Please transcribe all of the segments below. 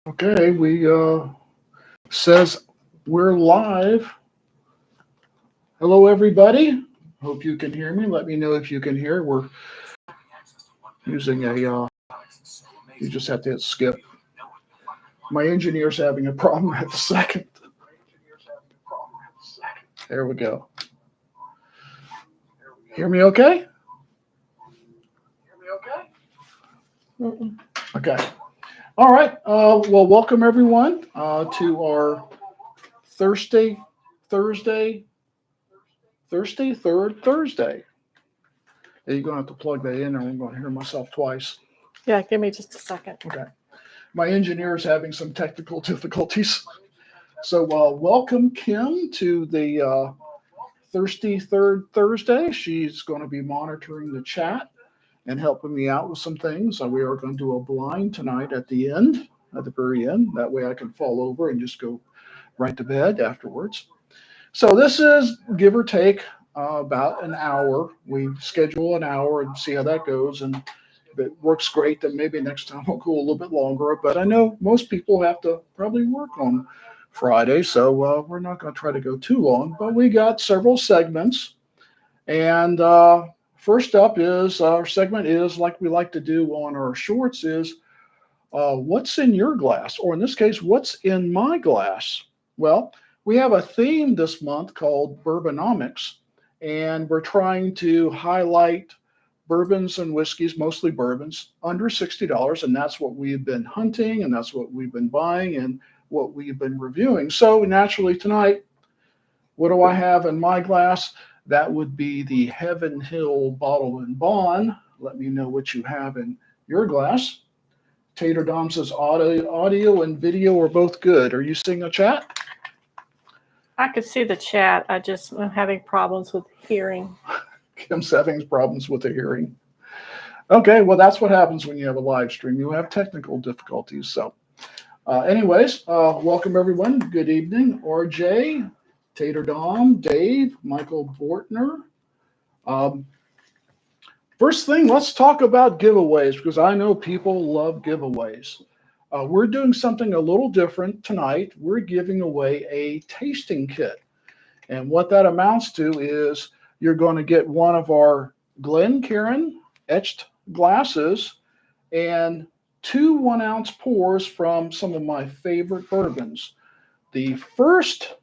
Okay, we says we're live. Hello, everybody. Hope you can hear me. Let me know if you can hear. We're using you just have to hit skip. My engineer's having a problem at the second. There we go. Hear me okay? Mm-mm. Okay. All right. Well, welcome everyone to our Thursday, Thursday, third Thursday. You're going to have to plug that in or I'm going to hear myself twice. Yeah, give me just a second. Okay. My engineer is having some technical difficulties. So welcome Kim to the Thirsty Third Thursday. She's going to be monitoring the chat and helping me out with some things. So we are going to do a blind tonight at the end, at the very end. That way I can fall over and just go right to bed afterwards. So this is give or take about an hour. We schedule an hour and see how that goes. And if it works great, then maybe next time we'll go a little bit longer. But I know most people have to probably work on Friday, so we're not going to try to go too long. But we got several segments. And first up is our segment is like we like to do on our shorts is what's in your glass? Or in this case, what's in my glass? Well, we have a theme this month called Bourbonomics, and we're trying to highlight bourbons and whiskeys, mostly bourbons, under $60. And that's what we've been hunting, and that's what we've been buying, and what we've been reviewing. So naturally tonight, what do I have in my glass? That would be the Heaven Hill Bottle and Bond. Let me know what you have in your glass. Tater Dom says audio and video are both good. Are you seeing a chat? I could see the chat. I'm having problems with hearing. Kim's having problems with the hearing. Okay, well, that's what happens when you have a live stream. You have technical difficulties. So anyways, welcome everyone. Good evening. RJ, Tater Dom, Dave, Michael Bortner. First thing, let's talk about giveaways because I know people love giveaways. We're doing something a little different tonight. We're giving away a tasting kit. And what that amounts to is you're going to get one of our Glencairn etched glasses and 2 1-ounce pours from some of my favorite bourbons. The first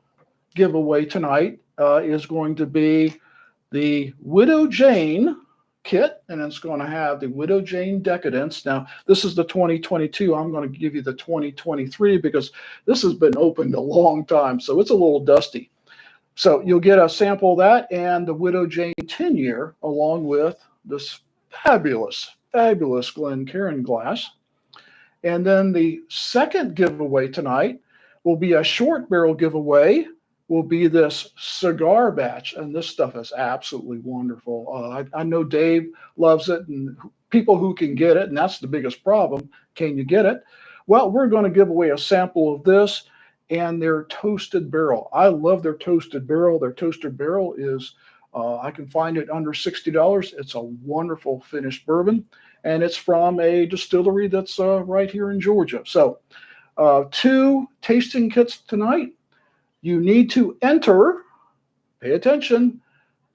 giveaway tonight is going to be the Widow Jane kit, and it's going to have the Widow Jane Decadence. Now, this is the 2022. I'm going to give you the 2023 because this has been opened a long time, so it's a little dusty. So you'll get a sample of that and the Widow Jane 10-year along with this fabulous Glencairn glass. And then the second giveaway tonight will be a short barrel giveaway, will be this cigar batch. And this stuff is absolutely wonderful. I know Dave loves it and people who can get it, and that's the biggest problem. Can you get it? Well, we're going to give away a sample of this and their toasted barrel. I love their toasted barrel. Their toasted barrel is, I can find it under $60. It's a wonderful finished bourbon, and it's from a distillery that's right here in Georgia. So 2 tasting kits tonight. You need to enter, pay attention,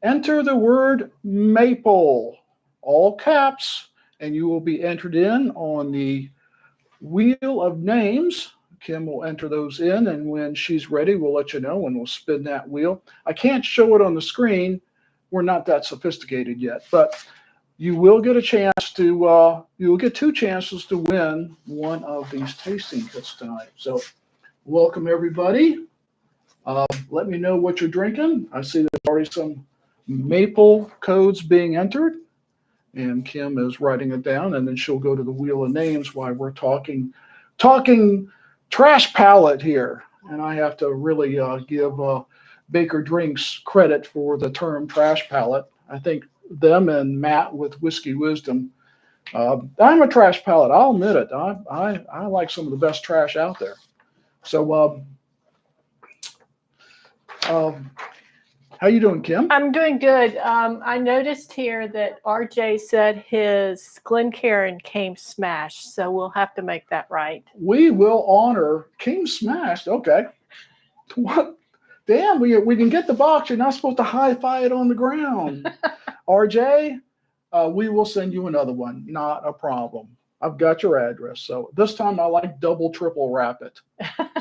enter the word maple, all caps, and you will be entered in on the wheel of names. Kim will enter those in, and when she's ready, we'll let you know, and we'll spin that wheel. I can't show it on the screen. We're not that sophisticated yet, but you will get a chance to, you will get 2 chances to win one of these tasting kits tonight. So welcome, everybody. Let me know what you're drinking. I see there's already some maple codes being entered, and Kim is writing it down, and then she'll go to the wheel of names while we're talking trash palette here. And I have to really give Baker Drinks credit for the term trash palette. I think them and Matt with Whiskey Wisdom. I'm a trash palette. I'll admit it. I like some of the best trash out how How you doing, Kim? I'm doing good. I noticed here that RJ said his Glencairn came smashed, so we'll have to make that right. We will honor King Smashed. Okay. What? Damn, we can get the box. You're not supposed to hi-fi it on the ground. RJ, we will send you another one. Not a problem. I've got your address. So this time I like double, triple wrap it.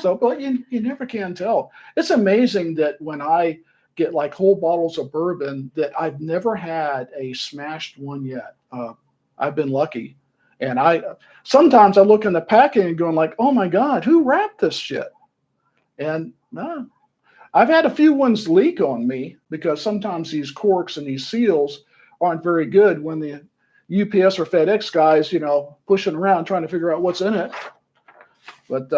So, but you never can tell. It's amazing that when I get like whole bottles of bourbon that I've never had a smashed one yet. I've been lucky. And sometimes I look in the packaging and going like, oh my God, who wrapped this shit? And I've had a few ones leak on me because sometimes these corks and these seals aren't very good when the UPS or FedEx guys, pushing around trying to figure out what's in it. But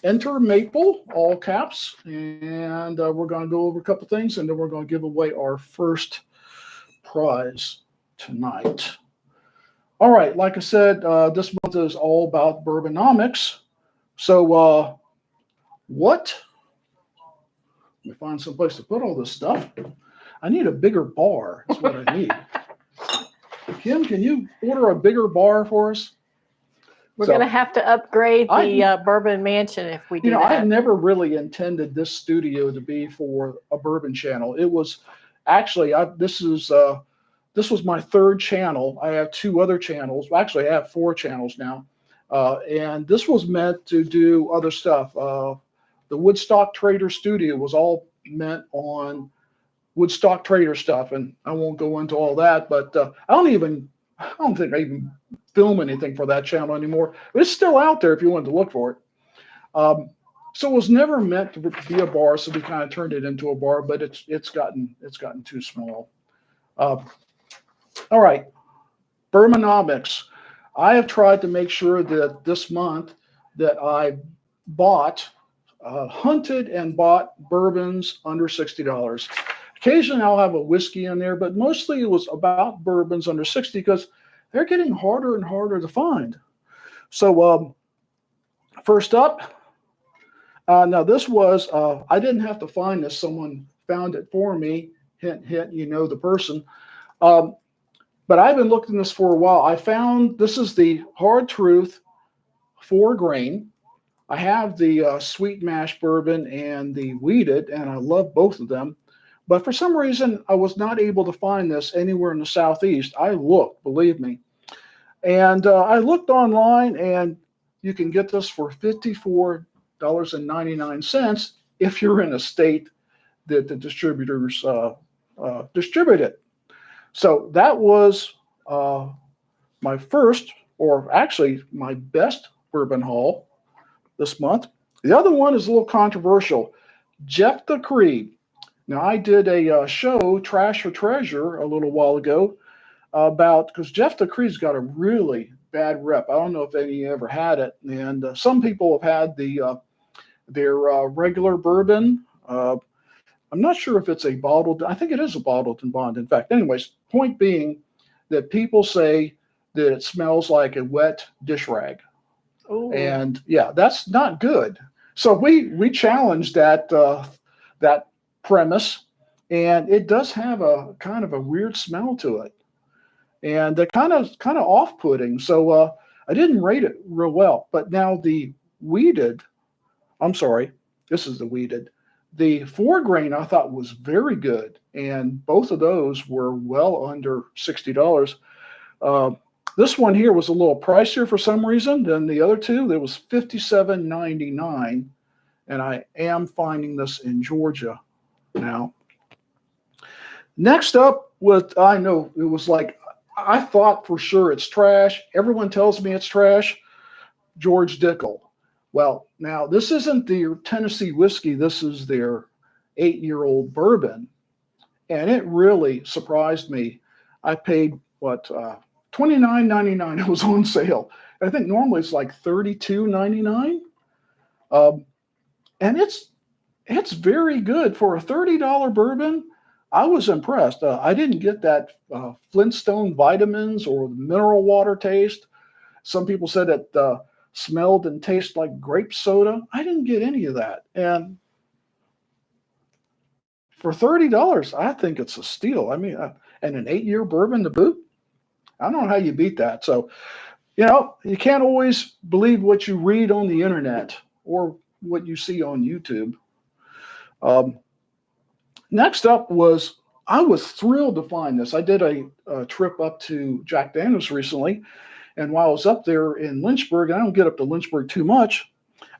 enter Maple, all caps, and we're going to go over a couple things, and then we're going to give away our first prize tonight. All right, like I said, this month is all about Bourbonomics. So let me find some place to put all this stuff. I need a bigger bar. That's what I need. Kim, can you order a bigger bar for us? We're going to have to upgrade the Bourbon Mansion if we do that. I never really intended this studio to be for a bourbon channel. It was actually, this was my third channel. I have two other channels. Actually, I have 4 channels now. And this was meant to do other stuff. The Woodstock Trader Studio was all meant on Woodstock Trader stuff, and I won't go into all that. But I don't think I even film anything for that channel anymore. But it's still out there if you wanted to look for it. So it was never meant to be a bar, so we kind of turned it into a bar. But it's gotten too small. All right, Bourbonomics. I have tried to make sure that this month that I hunted and bought bourbons under $60. Occasionally I'll have a whiskey in there, but mostly it was about bourbons under 60 because they're getting harder and harder to find. So first up, now this was, I didn't have to find this. Someone found it for me. Hint, hint, you know the person. But I've been looking at this for a while. I found this is the Hard Truth 4 grain. I have the sweet mash bourbon and the wheated, and I love both of them. But for some reason, I was not able to find this anywhere in the Southeast. I looked, believe me. And I looked online, and you can get this for $54.99 if you're in a state that the distributors distribute it. So that was my first, or actually my best bourbon haul this month. The other one is a little controversial. Jeff the Creed. Now, I did a show, Trash or Treasure, a little while ago about, because Jeff the Creed's got a really bad rep. I don't know if any of you ever had it. And some people have had their regular bourbon. I'm not sure if it's a bottled, I think it is a bottled and bond. In fact, anyways, point being that people say that it smells like a wet dish rag. Ooh. And yeah, that's not good. So we challenged that premise, and it does have a kind of a weird smell to it, and they're kind of off-putting. So I didn't rate it real well. But now the wheated, this is the wheated. The 4 grain I thought was very good, and both of those were well under $60. This one here was a little pricier for some reason than the other two. There was $57.99, and I am finding this in Georgia now. Next up, I know it was like, I thought for sure it's trash. Everyone tells me it's trash. George Dickel. Well, now this isn't their Tennessee whiskey. This is their 8-year-old bourbon, and it really surprised me. I paid $29.99. It was on sale. I think normally it's like $32.99, and it's very good for a $30 bourbon. I was impressed. I didn't get that Flintstone vitamins or mineral water taste. Some people said it smelled and tasted like grape soda. I didn't get any of that. And For $30, I think it's a steal. I mean, and an 8-year bourbon to boot. I don't know how you beat that. So, you can't always believe what you read on the internet or what you see on YouTube. Um, Next up I was thrilled to find this. I did a trip up to Jack Daniels recently, and while I was up there in Lynchburg, I don't get up to Lynchburg too much,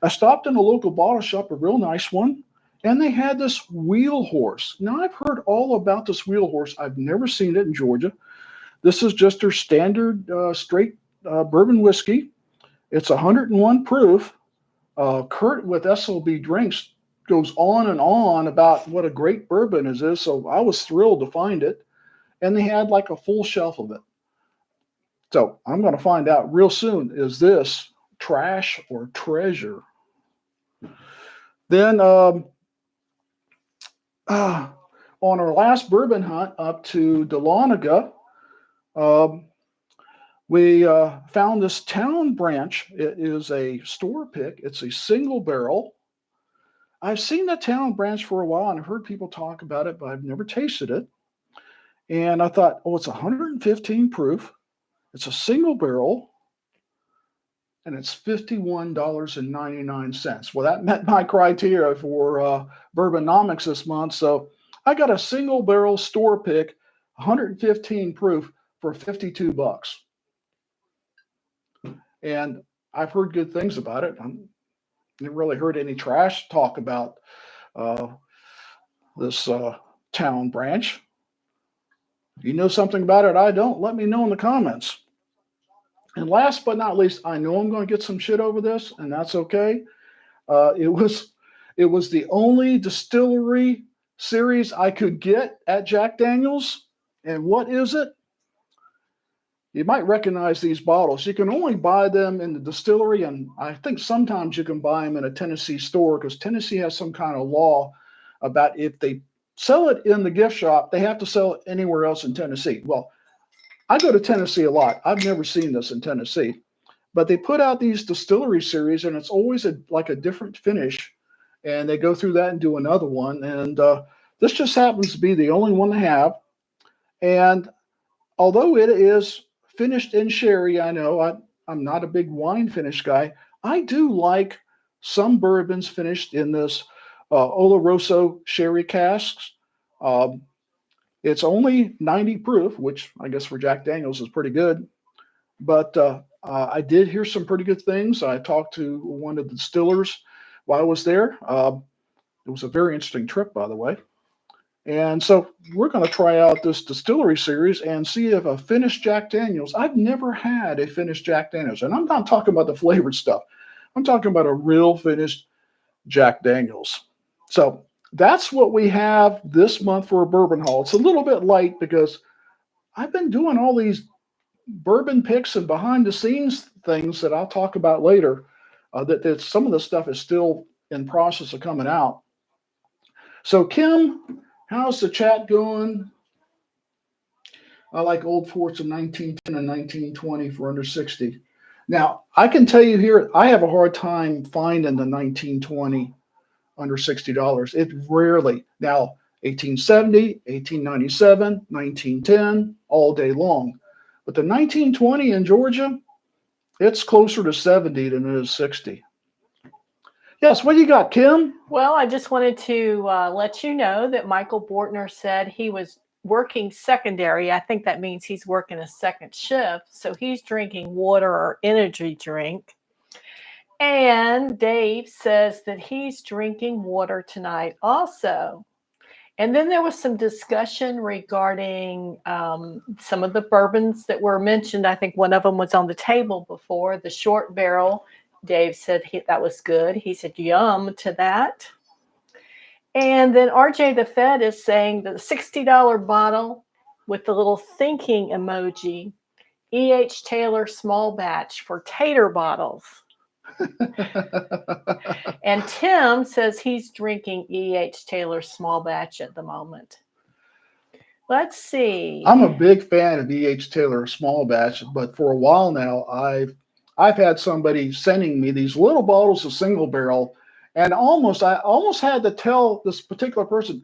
I stopped in a local bottle shop, a real nice one, and they had this wheel horse. Now, I've heard all about this wheel horse. I've never seen it in Georgia. This is just their standard straight bourbon whiskey. It's 101 proof. Kurt with SLB Drinks goes on and on about what a great bourbon is this. So I was thrilled to find it. And they had like a full shelf of it. So I'm going to find out real soon, is this trash or treasure? Then on our last bourbon hunt up to Dahlonega, we found this Town Branch. It is a store pick. It's a single barrel. I've seen the Town Branch for a while and I've heard people talk about it, but I've never tasted it. And I thought, it's 115 proof. It's a single barrel. And it's $51.99. Well, that met my criteria for Bourbonomics this month. So I got a single barrel store pick, 115 proof for $52. And I've heard good things about it. I never really heard any trash talk about this Town Branch. If you know something about it, I don't, let me know in the comments. And last but not least, I know I'm going to get some shit over this, and that's okay. It was the only distillery series I could get at Jack Daniels. And what is it? You might recognize these bottles. You can only buy them in the distillery, and I think sometimes you can buy them in a Tennessee store because Tennessee has some kind of law about if they sell it in the gift shop, they have to sell it anywhere else in Tennessee. Well, I go to Tennessee a lot. I've never seen this in Tennessee, but they put out these distillery series, and it's always like a different finish, and they go through that and do another one. And this just happens to be the only one they have. And although it is finished in sherry, I know I'm not a big wine finish guy. I do like some bourbons finished in this Oloroso sherry casks. It's only 90 proof, which I guess for Jack Daniels is pretty good. But I did hear some pretty good things. I talked to one of the distillers while I was there. It was a very interesting trip, by the way. And so we're going to try out this distillery series and see if a finished Jack Daniels. I've never had a finished Jack Daniels. And I'm not talking about the flavored stuff. I'm talking about a real finished Jack Daniels. So that's what we have this month for a bourbon haul. It's a little bit light because I've been doing all these bourbon picks and behind the scenes things that I'll talk about later. That some of the stuff is still in process of coming out. So Kim, how's the chat going? I like Old Forts of 1910 and 1920 for under 60. Now, I can tell you here, I have a hard time finding the 1920 under $60. It rarely. Now, 1870, 1897, 1910, all day long. But the 1920 in Georgia, it's closer to 70 than it is 60. Yes, what do you got, Kim? Well, I just wanted to let you know that Michael Bortner said he was working secondary. I think that means he's working a second shift. So he's drinking water or energy drink. And Dave says that he's drinking water tonight also. And then there was some discussion regarding some of the bourbons that were mentioned. I think one of them was on the table before, the short barrel. Dave said that was good. He said, yum to that. And then RJ the Fed is saying that the $60 bottle with the little thinking emoji, E.H. Taylor small batch for tater bottles. And Tim says he's drinking E.H. Taylor small batch at the moment. Let's see. I'm a big fan of E.H. Taylor small batch, but for a while now, I've had somebody sending me these little bottles of single barrel, and I almost had to tell this particular person,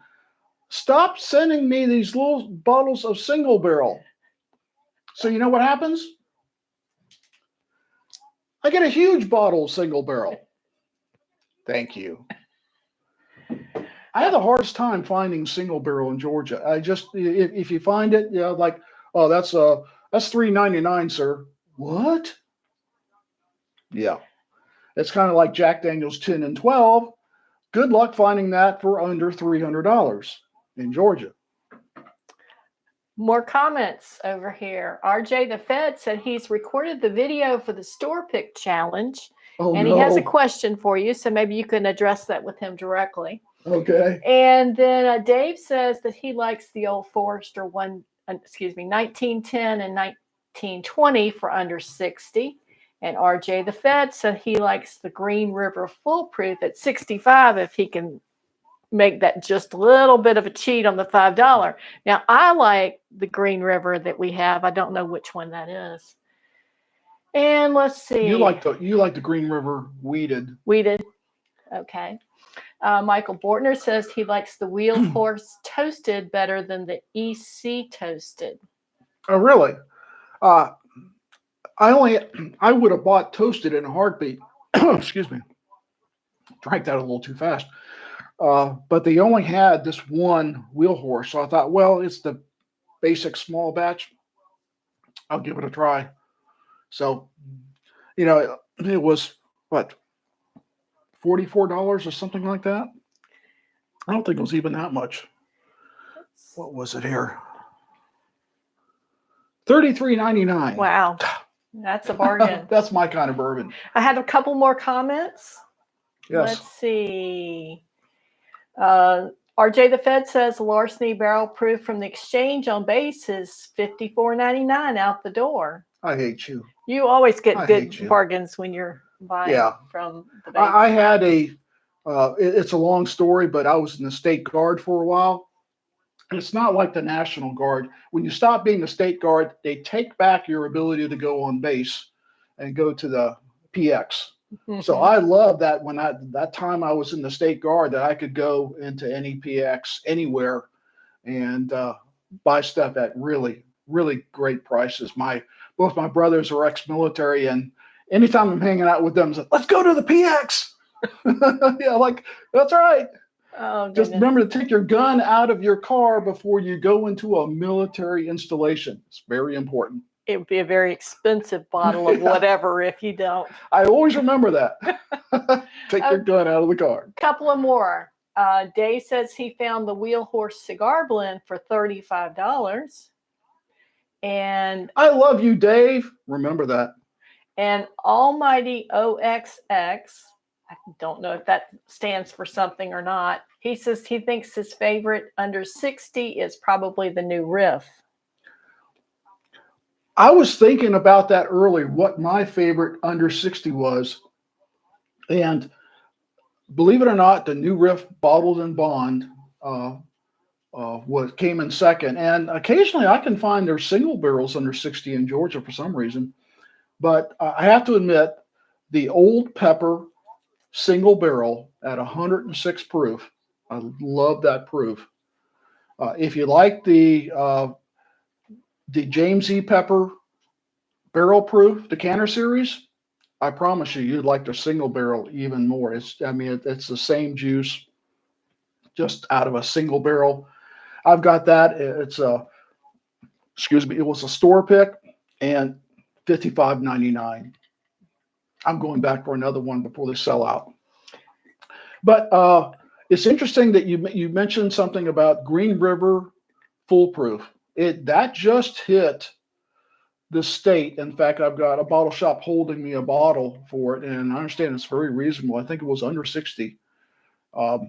Stop sending me these little bottles of single barrel. So you know what happens? I get a huge bottle of single barrel. Thank you. I have the hardest time finding single barrel in Georgia. I just if you find it, like, oh, that's $3.99, sir. What? Yeah. It's kind of like Jack Daniel's 10 and 12. Good luck finding that for under $300 in Georgia. More comments over here. RJ the Fed said he's recorded the video for the store pick challenge, and he has a question for you, so maybe you can address that with him directly. Okay. And then Dave says that he likes the Old Forester 1910 and 1920 for under 60. And RJ the Fed said he likes the Green River Foolproof at 65 if he can make that just a little bit of a cheat on the $5. Now, I like the Green River that we have. I don't know which one that is. And let's see. You like the Green River weeded. Weeded. Okay. Michael Bortner says he likes the Wheel Horse Toasted better than the EC Toasted. Oh, really? I would have bought Toasted in a heartbeat. Excuse me. Drank that a little too fast. But they only had this one Wheel Horse. So I thought, well, it's the basic small batch. I'll give it a try. So, it was what? $44 or something like that. I don't think it was even that much. What was it here? $33.99. Wow, that's a bargain. That's my kind of bourbon. I had a couple more comments. Yes. Let's see. RJ the Fed says Larceny Barrel Proof from the Exchange on base is $54.99 out the door. I hate you. You always get good bargains when you're buying from the base. I had it's a long story, but I was in the state guard for a while. And it's not like the National Guard. When you stop being the state guard, they take back your ability to go on base and go to the PX. Mm-hmm. So I love that when that time I was in the state guard that I could go into any PX anywhere and buy stuff at really, really great prices. Both my brothers are ex-military, and anytime I'm hanging out with them, it's like, let's go to the PX. Yeah, like, that's right. Oh, just remember to take your gun out of your car before you go into a military installation. It's very important. It would be a very expensive bottle of whatever if you don't. I always remember that. Take your gun out of the car. Couple of more. Dave says he found the Wheel Horse Cigar Blend for $35. And I love you, Dave. Remember that. And Almighty OXX, I don't know if that stands for something or not. He says he thinks his favorite under 60 is probably the new Riff. I was thinking about that earlier, what my favorite under 60 was. And believe it or not, the new Riff Bottled in Bond came in second. And occasionally I can find their single barrels under 60 in Georgia for some reason. But I have to admit, the Old Pepper single barrel at 106 proof, I love that proof. If you like the James E. Pepper barrel proof decanter series, I promise you'd like the single barrel even more. It's the same juice, just out of a single barrel. I've got that. It was a store pick and $55.99. I'm going back for another one before they sell out. But it's interesting that you mentioned something about Green River Foolproof. That just hit the state. In fact, I've got a bottle shop holding me a bottle for it, and I understand it's very reasonable. I think it was under 60. Was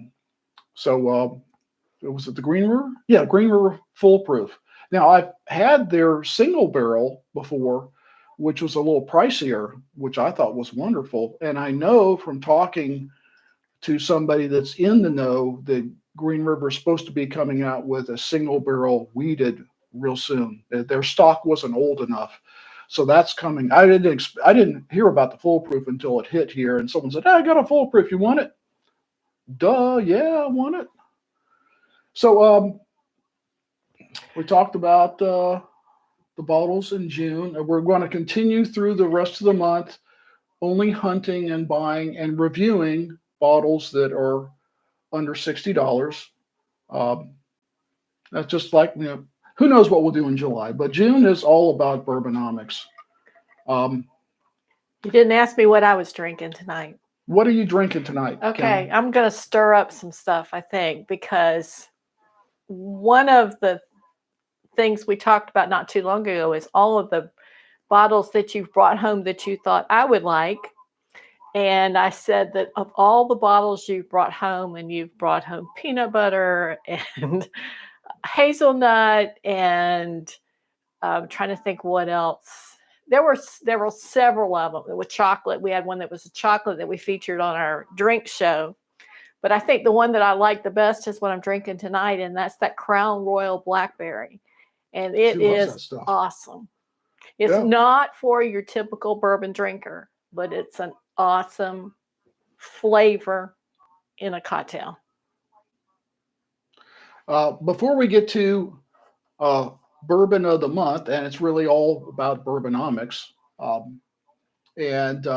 it the Green River? Yeah, Green River Foolproof. Now, I've had their single barrel before, which was a little pricier, which I thought was wonderful. And I know from talking to somebody that's in the know that Green River is supposed to be coming out with a single barrel weeded real soon. Their stock wasn't old enough. So that's coming. I didn't hear about the Foolproof until it hit here, and someone said, "Hey, I got a Foolproof. You want it?" Duh, yeah, I want it. So we talked about the bottles in June, and we're going to continue through the rest of the month, only hunting and buying and reviewing bottles that are under $60. Um, that's just like, who knows what we'll do in July, but June is all about Bourbonomics. You didn't ask me what I was drinking tonight. What are you drinking tonight? Okay, Kim? I'm going to stir up some stuff, I think, because one of the things we talked about not too long ago is all of the bottles that you've brought home that you thought I would like. And I said that of all the bottles you've brought home, and you've brought home peanut butter and hazelnut, and I'm trying to think what else. There were several of them with chocolate. We had one that was a chocolate that we featured on our drink show. But I think the one that I like the best is what I'm drinking tonight, and that's that Crown Royal Blackberry. And it is awesome. It's not for your typical bourbon drinker, but it's an awesome flavor in a cocktail. Before we get to bourbon of the month, and it's really all about Bourbonomics, and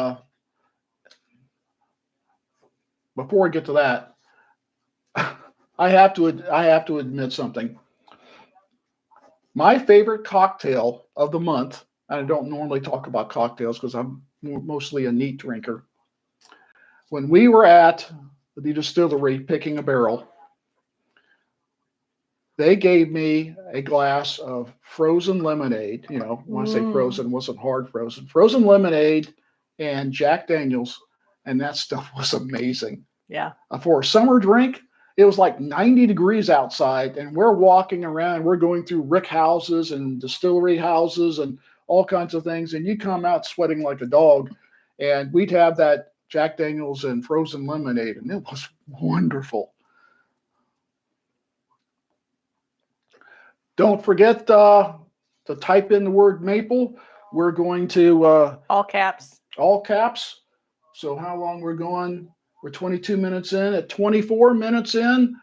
before we get to that, I have to admit something. My favorite cocktail of the month, and I don't normally talk about cocktails because I'm mostly a neat drinker. When we were at the distillery picking a barrel, they gave me a glass of frozen lemonade. When I say frozen, it wasn't hard frozen. Frozen lemonade and Jack Daniels, and that stuff was amazing. Yeah. For a summer drink, it was like 90 degrees outside, and we're walking around. We're going through rick houses and distillery houses and all kinds of things, and you come out sweating like a dog. And we'd have that Jack Daniels and frozen lemonade, and it was wonderful. Don't forget to type in the word maple. We're going to all caps. All caps. So how long we're going? We're 22 minutes in. At 24 minutes in,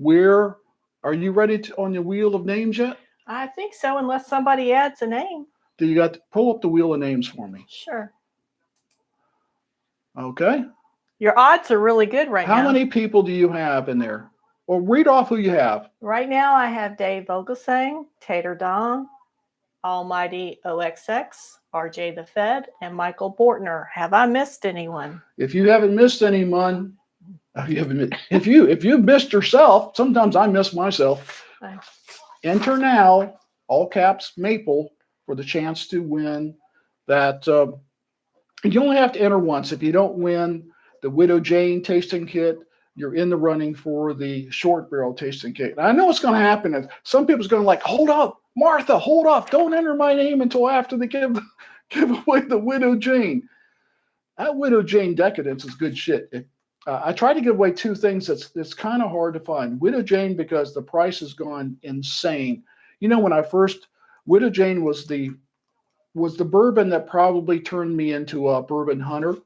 are you ready on the wheel of names yet? I think so, unless somebody adds a name. Do you got to pull up the wheel of names for me? Sure. Okay. Your odds are really good right now. How many people do you have in there? Well, read off who you have. Right now, I have Dave Vogelsang, Tater Dong, Almighty OXX, RJ the Fed, and Michael Bortner. Have I missed anyone? If you haven't missed anyone, if you've missed yourself, sometimes I miss myself. Enter now, all caps Maple, for the chance to win that. You only have to enter once. If you don't win the Widow Jane tasting kit, you're in the running for the short barrel tasting kit. And I know what's going to happen. And some people's going to like, hold up, Martha, hold off. Don't enter my name until after they give away the Widow Jane. That Widow Jane Decadence is good shit. I try to give away two things that's kind of hard to find. Widow Jane, because the price has gone insane. When I first, Widow Jane was the bourbon that probably turned me into a bourbon hunter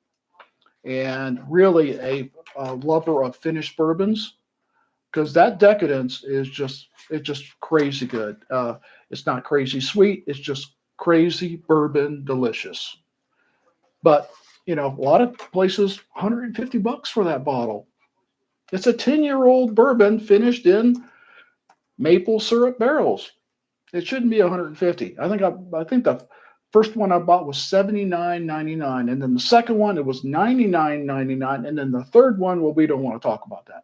and really a lover of finished bourbons, because that Decadence is just crazy good. It's not crazy sweet. It's just crazy bourbon delicious. But a lot of places, $150 for that bottle. It's a 10-year-old bourbon finished in maple syrup barrels. It shouldn't be $150. I think the first one I bought was $79.99, and then the second one it was $99.99, and then the third one, well, we don't want to talk about that.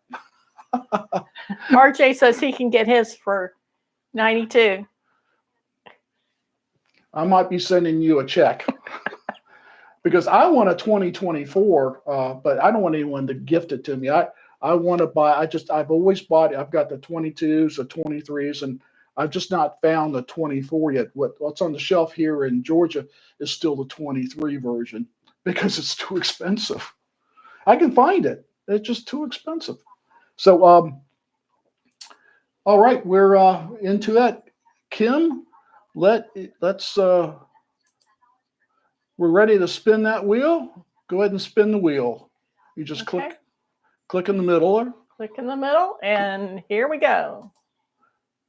RJ says he can get his for $92. I might be sending you a check. Because I want a 2024, but I don't want anyone to gift it to me. I want to buy. I've always bought it. I've got the 22s, the 23s, and I've just not found the 24 yet. What's on the shelf here in Georgia is still the 23 version because it's too expensive. I can find it. It's just too expensive. So, all right, we're into that. Kim, let's. We're ready to spin that wheel. Go ahead and spin the wheel. You just click in the middle. Click in the middle, and here we go.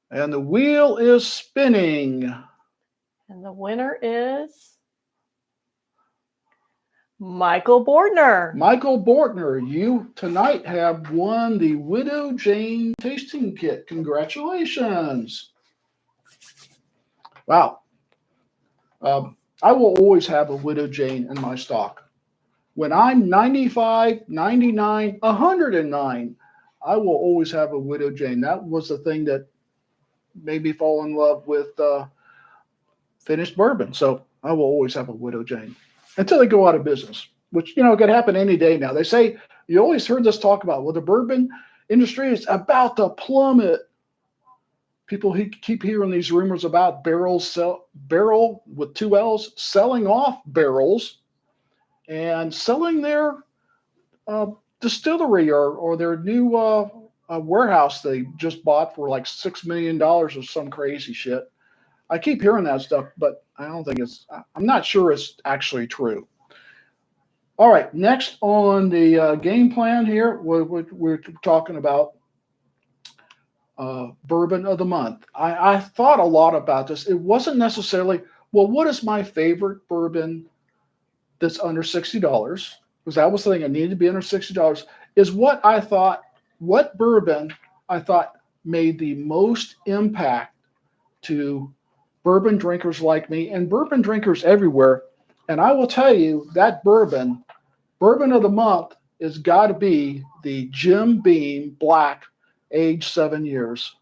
And the wheel is spinning. And the winner is Michael Bordner. Michael Bortner, you tonight have won the Widow Jane tasting kit. Congratulations. Wow. I will always have a Widow Jane in my stock. When I'm 95, 99, 109, I will always have a Widow Jane. That was the thing that made me fall in love with finished bourbon. So I will always have a Widow Jane until they go out of business, which, could happen any day now. They say, you always heard this talk about, well, the bourbon industry is about to plummet. People keep hearing these rumors about barrel with two L's selling off barrels and selling their distillery or their new warehouse they just bought for like $6 million or some crazy shit. I keep hearing that stuff, but I'm not sure it's actually true. All right, next on the game plan here, we're talking about bourbon of the month. I thought a lot about this. It wasn't necessarily, well, what is my favorite bourbon that's under $60? Because that was the thing, I needed to be under $60, is what bourbon I thought made the most impact to bourbon drinkers like me and bourbon drinkers everywhere. And I will tell you that bourbon of the month has got to be the Jim Beam Black, aged 7 years.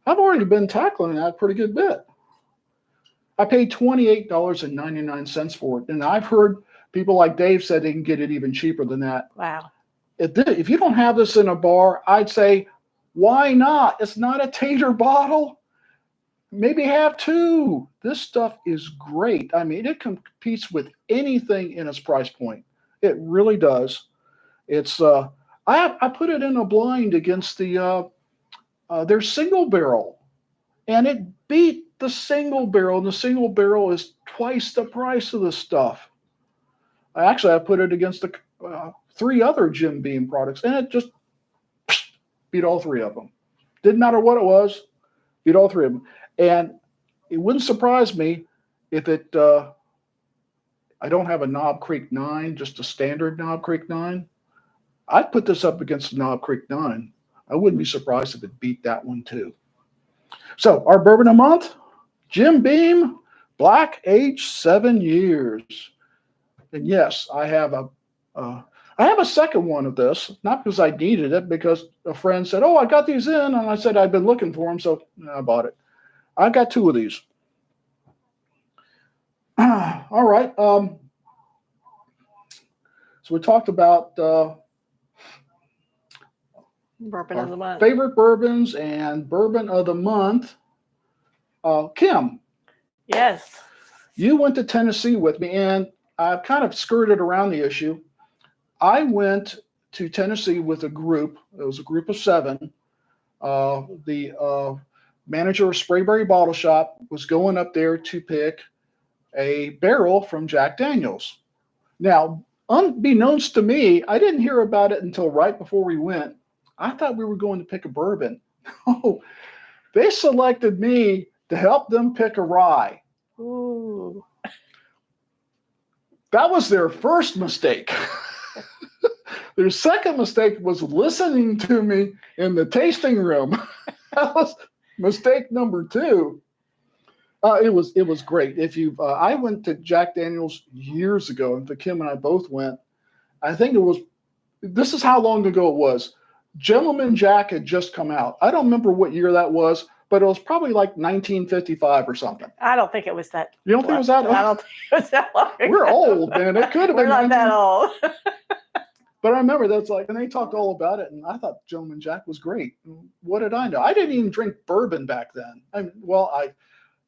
I've already been tackling that a pretty good bit. I paid $28.99 for it. And I've heard people like Dave said they can get it even cheaper than that. Wow. If you don't have this in a bar, I'd say, why not? It's not a tater bottle. Maybe have two. This stuff is great. I mean, it competes with anything in its price point. It really does. It's I put it in a blind against their single barrel, and it beat the single barrel. And the single barrel is twice the price of the stuff. I put it against the three other Jim Beam products, and it just beat all three of them. Didn't matter what it was, beat all three of them. And it wouldn't surprise me if I don't have a Knob Creek 9, just a standard Knob Creek 9. I'd put this up against the Knob Creek 9. I wouldn't be surprised if it beat that one too. So our bourbon a month, Jim Beam Black, aged 7 years. And yes, I have a second one of this, not because I needed it, because a friend said, "Oh, I got these in," and I said I'd been looking for them, so I bought it. I got two of these. All right. So we talked about Bourbon of the month. favorite bourbons and bourbon of the month. Kim. Yes. You went to Tennessee with me, and I've kind of skirted around the issue. I went to Tennessee with a group. It was a group of 7. The manager of Sprayberry Bottle Shop was going up there to pick a barrel from Jack Daniels. Now, unbeknownst to me, I didn't hear about it until right before we went. I thought we were going to pick a bourbon. Oh, they selected me to help them pick a rye. Ooh. That was their first mistake. Their second mistake was listening to me in the tasting room. That was mistake number 2. It was great. I went to Jack Daniels years ago, and Kim and I both went. I think this is how long ago it was. Gentleman Jack had just come out. I don't remember what year that was, but it was probably like 1955 or something. I don't think it was that. You don't think it was that? I don't think it was that long. We're old, man. It could have been. We're not that old. But I remember and they talked all about it, and I thought Gentleman Jack was great. What did I know? I didn't even drink bourbon back then.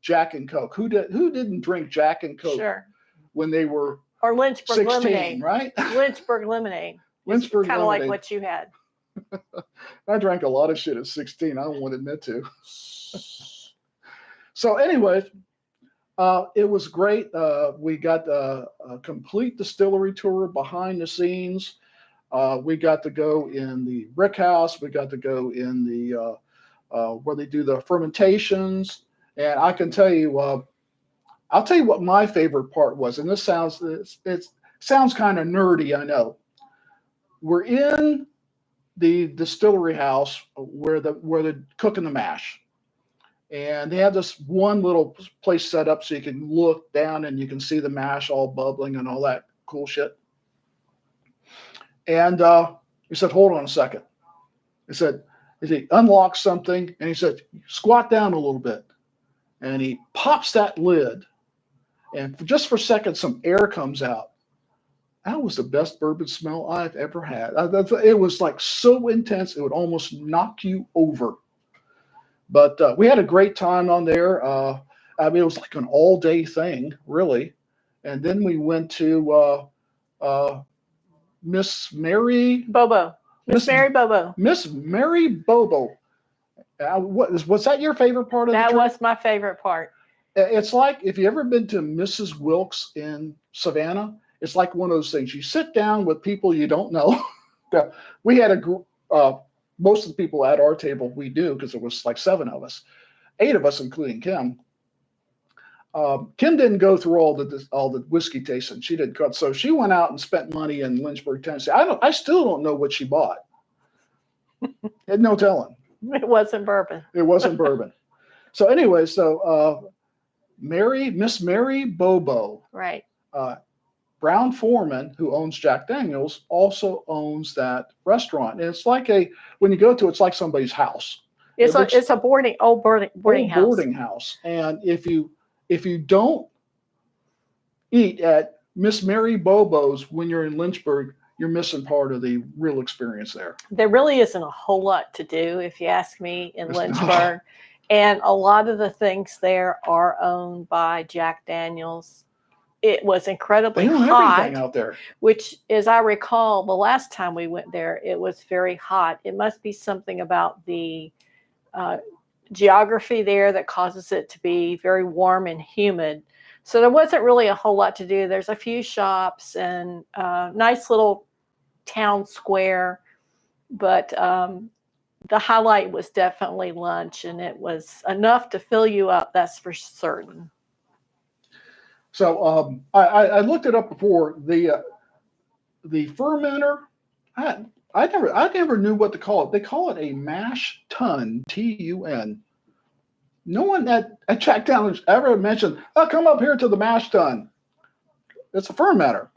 Jack and Coke. Who didn't drink Jack and Coke when they were or Lynchburg 16, lemonade, right? Lynchburg lemonade. Lynchburg kind of lemonade. like what you had. I drank a lot of shit at 16. I don't want to admit to. So anyway, it was great. We got a complete distillery tour behind the scenes. We got to go in the brick house. We got to go in the where they do the fermentations. And I can tell you, I'll tell you what my favorite part was. And this sounds it sounds kind of nerdy, I know. We're in the distillery house where they're cooking the mash. And they have this one little place set up so you can look down and you can see the mash all bubbling and all that cool shit. And he said, hold on a second. He unlocked something and he said, squat down a little bit. And he pops that lid. And just for a second, some air comes out. That was the best bourbon smell I've ever had. It was like so intense, it would almost knock you over. But we had a great time on there. I mean, it was like an all-day thing, really. And then we went to Miss Mary Bobo. Miss Mary Bobo. Miss Mary Bobo. Was that your favorite part of the trip? That was my favorite part. It's like, if you ever been to Mrs. Wilkes in Savannah, it's like one of those things. You sit down with people you don't know. We had a group, most of the people at our table, we do, because it was like 7 of us, 8 of us, including Kim. Kim didn't go through all the whiskey tasting. She didn't cut. So she went out and spent money in Lynchburg, Tennessee. I still don't know what she bought. Had no telling. It wasn't bourbon. It wasn't bourbon. So anyway, Miss Mary Bobo. Right. Brown Foreman, who owns Jack Daniels, also owns that restaurant. And it's like when you go to, it's like somebody's house. It's a boarding house. Boarding house. And if you don't eat at Miss Mary Bobo's when you're in Lynchburg, you're missing part of the real experience there. There really isn't a whole lot to do, if you ask me, in Lynchburg. And a lot of the things there are owned by Jack Daniels. It was incredibly hot everything out there. Which, as I recall, the last time we went there, it was very hot. It must be something about the geography there that causes it to be very warm and humid. So there wasn't really a whole lot to do. There's a few shops and nice little town square, but the highlight was definitely lunch, and it was enough to fill you up. That's for certain. So I looked it up before. The fermenter, I never knew what to call it. They call it a mash tun, T-U-N. No one at Jack Daniels ever mentioned, oh, come up here to the mash tun. It's a fermenter.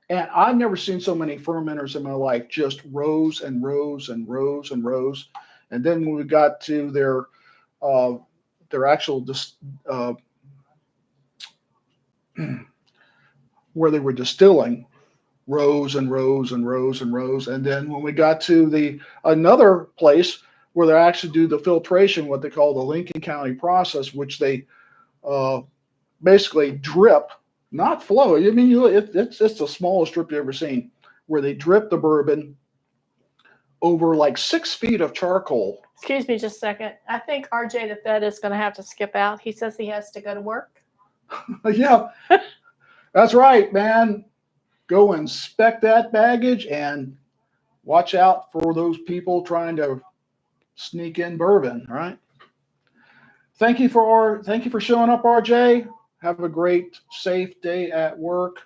And I've never seen so many fermenters in my life, just rows and rows and rows and rows. And then when we got to their actual where they were distilling, rows and rows and rows and rows. And then when we got to another place where they actually do the filtration, what they call the Lincoln County process, which they basically drip, not flow. I mean, it's the smallest drip you've ever seen, where they drip the bourbon over like 6 feet of charcoal. Excuse me just a second. I think RJ the Fed is going to have to skip out. He says he has to go to work. Yeah, that's right, man. Go inspect that baggage and watch out for those people trying to sneak in bourbon, right? Thank you for showing up, RJ. Have a great, safe day at work.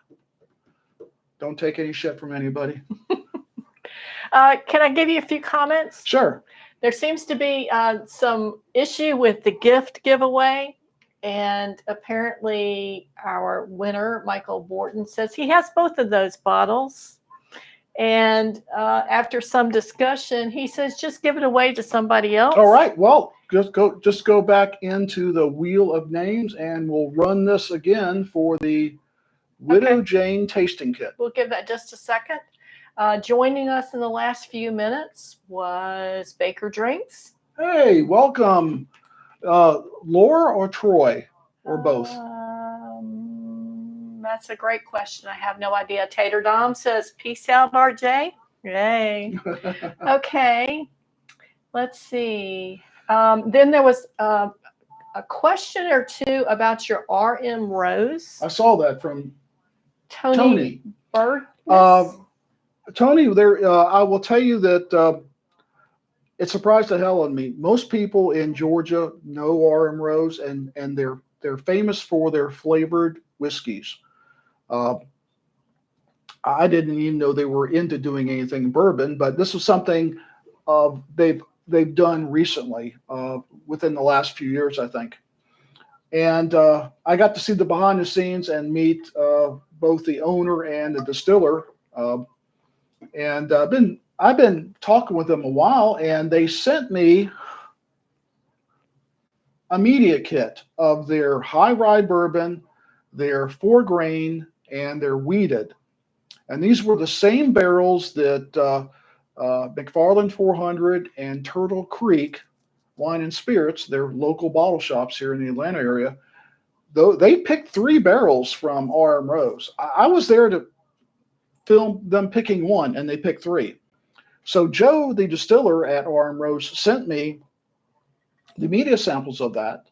Don't take any shit from anybody. Can I give you a few comments? Sure. There seems to be some issue with the gift giveaway. And apparently our winner, Michael Borton, says he has both of those bottles. And after some discussion, he says, just give it away to somebody else. All right. Well, just go back into the wheel of names and we'll run this again for the Widow Jane tasting kit. We'll give that just a second. Joining us in the last few minutes was Baker Drinks. Hey, welcome. Laura or Troy or both? That's a great question. I have no idea. Tater Dom says, peace out, RJ. Yay. Okay. Let's see. Then there was a question or two about your RM Rose. I saw that from Tony. Bird. Tony, I will tell you that it surprised the hell out of me. Most people in Georgia know R.M. Rose, and they're famous for their flavored whiskeys. Uh, I didn't even know they were into doing anything bourbon, but this was something they've done recently, within the last few years, I think. And I got to see the behind the scenes and meet both the owner and the distiller. And I've been talking with them a while, and they sent me a media kit of their high rye bourbon, their 4 grain, and their wheated. And these were the same barrels that McFarland 400 and Turtle Creek Wine and Spirits, their local bottle shops here in the Atlanta area, though they picked 3 barrels from R.M. Rose. I was there to film them picking one, and they picked 3. So Joe, the distiller at R.M. Rose, sent me the media samples of that,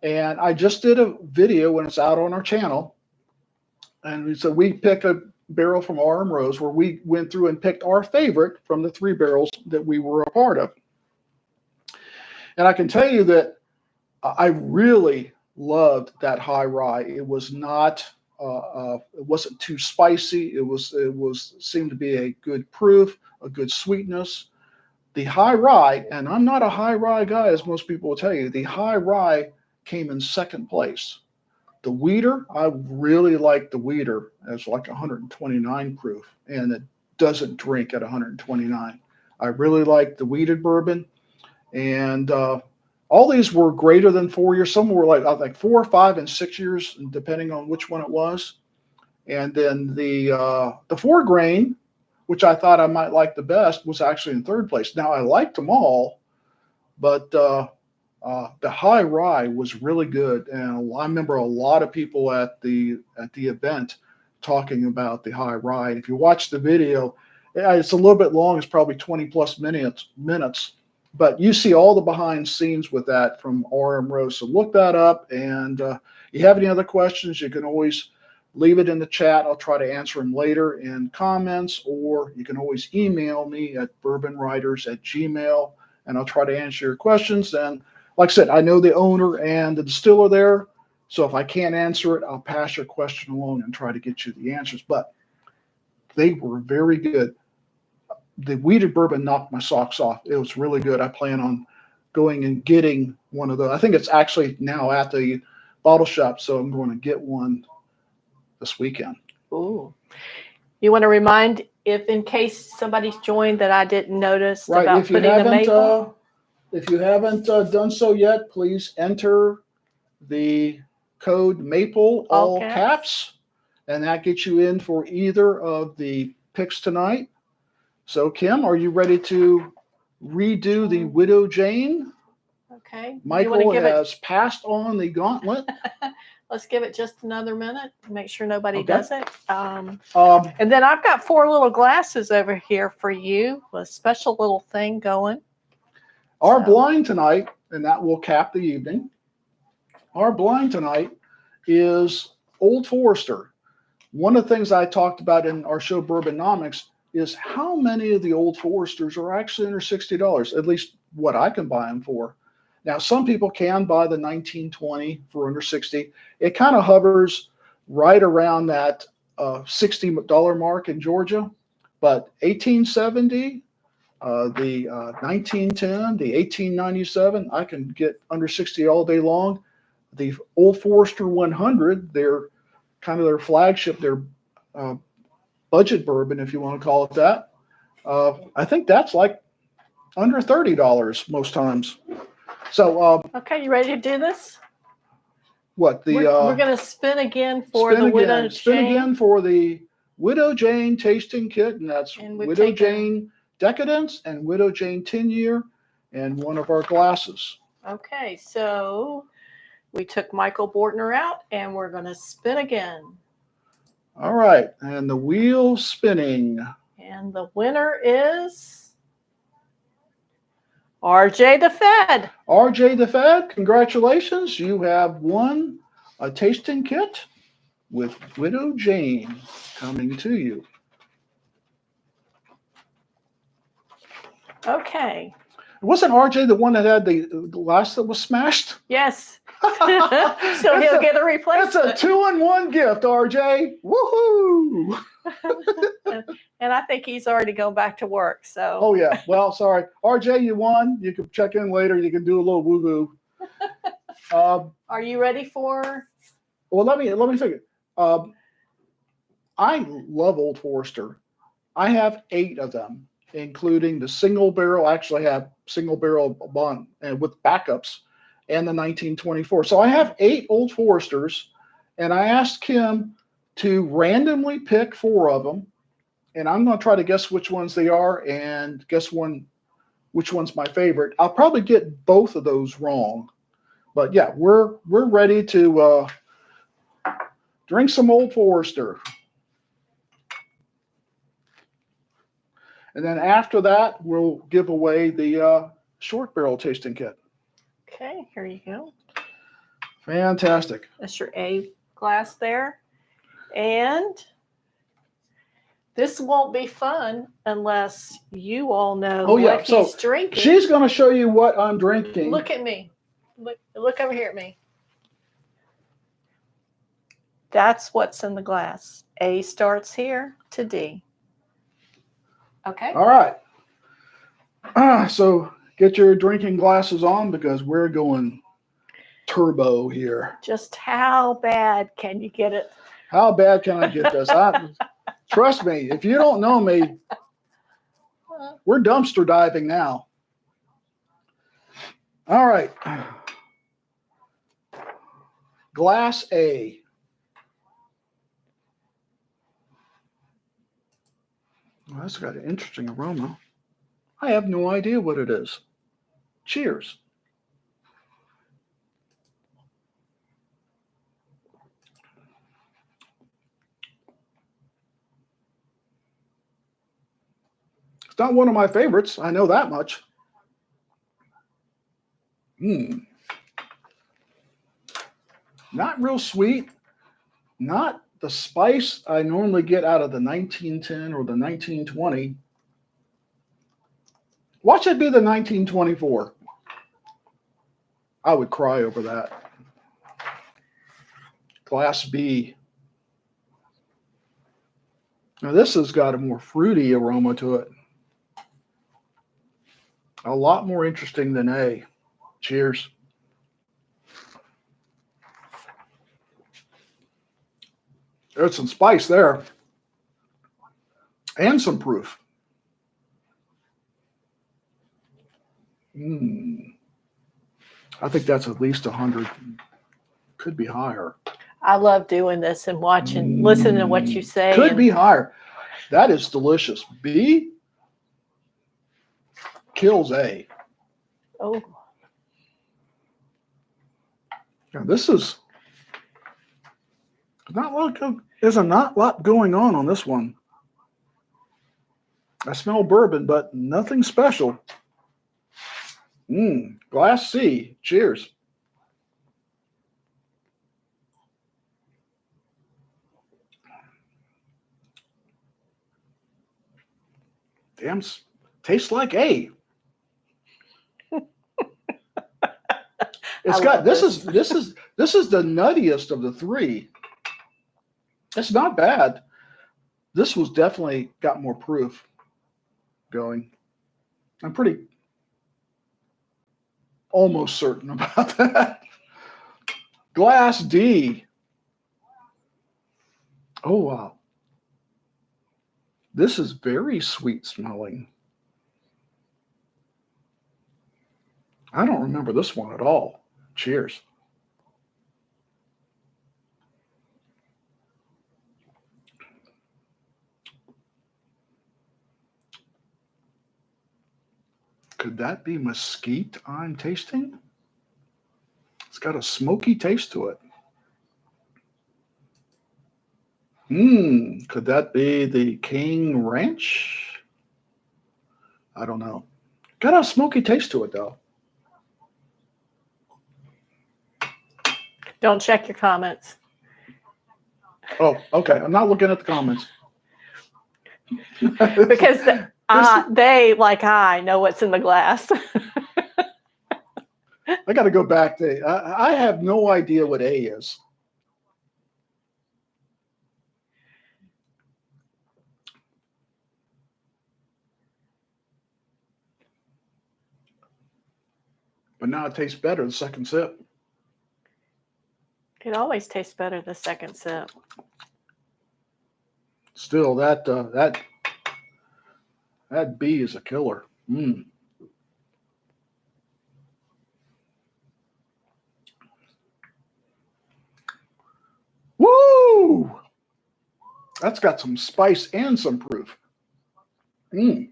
and I just did a video when it's out on our channel. And so we picked a barrel from R.M. Rose where we went through and picked our favorite from the 3 barrels that we were a part of. And I can tell you that I really loved that high rye. It was not, it wasn't too spicy. It seemed to be a good proof, a good sweetness. The high rye, and I'm not a high rye guy, as most people will tell you, the high rye came in second place. The wheater, I really like the wheater as like 129 proof, and it doesn't drink at 129. I really like the wheated bourbon, and all these were greater than 4 years. Some were like 4, 5, and 6 years, depending on which one it was. And then the 4 grain, which I thought I might like the best, was actually in third place. Now I liked them all, but the high rye was really good, and I remember a lot of people at the event talking about the high rye. And if you watch the video, it's a little bit long. It's probably 20 plus minutes, but you see all the behind scenes with that from R.M. Rose. So look that up, and you have any other questions, you can always leave it in the chat. I'll try to answer them later in comments, or you can always email me at bourbonriders@gmail.com, and I'll try to answer your questions. And like I said, I know the owner and the distiller there, so if I can't answer it, I'll pass your question along and try to get you the answers. But they were very good. The wheated bourbon knocked my socks off. It was really good. I plan on going and getting one of those. I think it's actually now at the bottle shop, so I'm going to get one this weekend. Ooh. You want to remind, if in case somebody's joined that I didn't notice, right, about putting the maple? If you haven't done so yet, please enter the code MAPLE, all caps, and that gets you in for either of the picks tonight. So, Kim, are you ready to redo the Widow Jane? Okay. Michael has passed on the gauntlet. Let's give it just another minute to make sure nobody does it. And then I've got 4 little glasses over here for you, a special little thing going. Our blind tonight, and that will cap the evening, our blind tonight is Old Forester. One of the things I talked about in our show Bourbonomics is how many of the Old Foresters are actually under $60, at least what I can buy them for. Now, some people can buy the 1920 for under 60. It kind of hovers right around that $60 mark in Georgia, but 1870, the 1910, the 1897, I can get under 60 all day long. The Old Forester 100, they're kind of their flagship, their budget bourbon, if you want to call it that. I think that's like under $30 most times. So, okay, you ready to do this? What the? We're going to spin again for the Widow Jane. Spin again for the Widow Jane tasting kit, and that's Widow Jane Decadence and Widow Jane 10-year, and one of our glasses. Okay, so we took Michael Bortner out, and we're going to spin again. All right, and the wheel spinning. And the winner is RJ the Fed. RJ the Fed, congratulations. You have won a tasting kit with Widow Jane coming to you. Okay. Wasn't RJ the one that had the glass that was smashed? Yes. So he'll get a That's replacement. a 2-in-1 gift, RJ. Woohoo! And I think he's already going back to work. So. Oh yeah. Well, sorry, RJ, you won. You can check in later. You can do a little woohoo. Are you ready for? Well, let me think. I love Old Forester. I have 8 of them, including the single barrel. I actually have single barrel bond and with backups, and the 1924. So I have 8 Old Foresters, and I asked Kim to randomly pick 4 of them, and I'm going to try to guess which ones they are and guess which one's my favorite. I'll probably get both of those wrong, but yeah, we're ready to drink some Old Forester. And then after that, we'll give away the short barrel tasting kit. Okay, here you go. Fantastic. That's your A glass there. And this won't be fun unless you all know what he's drinking. She's going to show you what I'm drinking. Look at me. Look over here at me. That's what's in the glass. A starts here to D. Okay. All right. So get your drinking glasses on because we're going turbo here. Just how bad can you get it? How bad can I get this? Trust me, if you don't know me, we're dumpster diving now. All right. Glass A. Well, that's got an interesting aroma. I have no idea what it is. Cheers. It's not one of my favorites. I know that much. Not real sweet. Not the spice I normally get out of the 1910 or the 1920. Watch it be the 1924. I would cry over that. Glass B. Now this has got a more fruity aroma to it. A lot more interesting than A. Cheers. There's some spice there. And some proof. I think that's at least 100. Could be higher. I love doing this and watching, listening to what you say. Could be higher. That is delicious. B kills A. Oh. Now this is there's not a lot going on this one. I smell bourbon, but nothing special. Glass C. Cheers. Damn, tastes like A. It's got this is the nuttiest of the 3. It's not bad. This was definitely got more proof going. I'm pretty almost certain about that. Glass D. Oh wow. This is very sweet smelling. I don't remember this one at all. Cheers. Could that be mesquite I'm tasting? It's got a smoky taste to it. Could that be the King Ranch? I don't know. Got a smoky taste to it though. Don't check your comments. Oh, okay. I'm not looking at the comments. Because They, like I, know what's in the glass. I got to go back to. I have no idea what A is. But now it tastes better the second sip. It always tastes better the second sip. Still, that B is a killer. Mm. Woo! That's got some spice and some proof. Mm.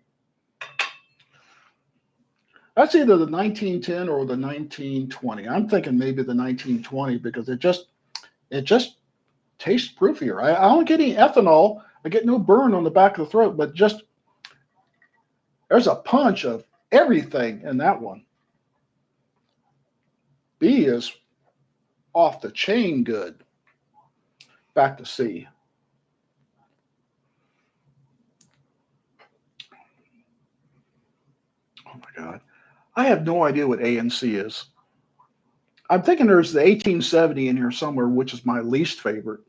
That's either the 1910 or the 1920. I'm thinking maybe the 1920 because it just tastes proofier. I don't get any ethanol. I get no burn on the back of the throat, but just there's a punch of everything in that one. B is off the chain good. Back to C. Oh my God. I have no idea what A and C is. I'm thinking there's the 1870 in here somewhere, which is my least favorite.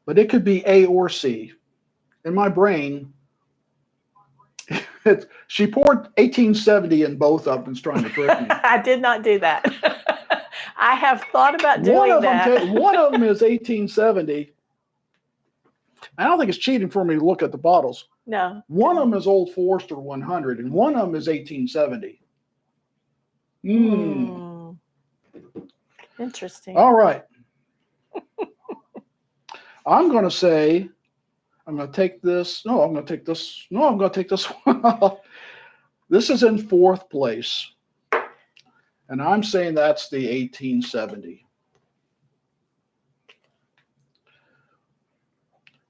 But it could be A or C. In my brain, she poured 1870 in both of them and trying to trick me. I did not do that. I have thought about doing that. One of them is 1870. I don't think it's cheating for me to look at the bottles. No. One of them is Old Forester 100, and one of them is 1870. Interesting. All right. I'm going to say, I'm going to take this. No, I'm going to take this. No, I'm going to take this one off. This is in fourth place. And I'm saying that's the 1870.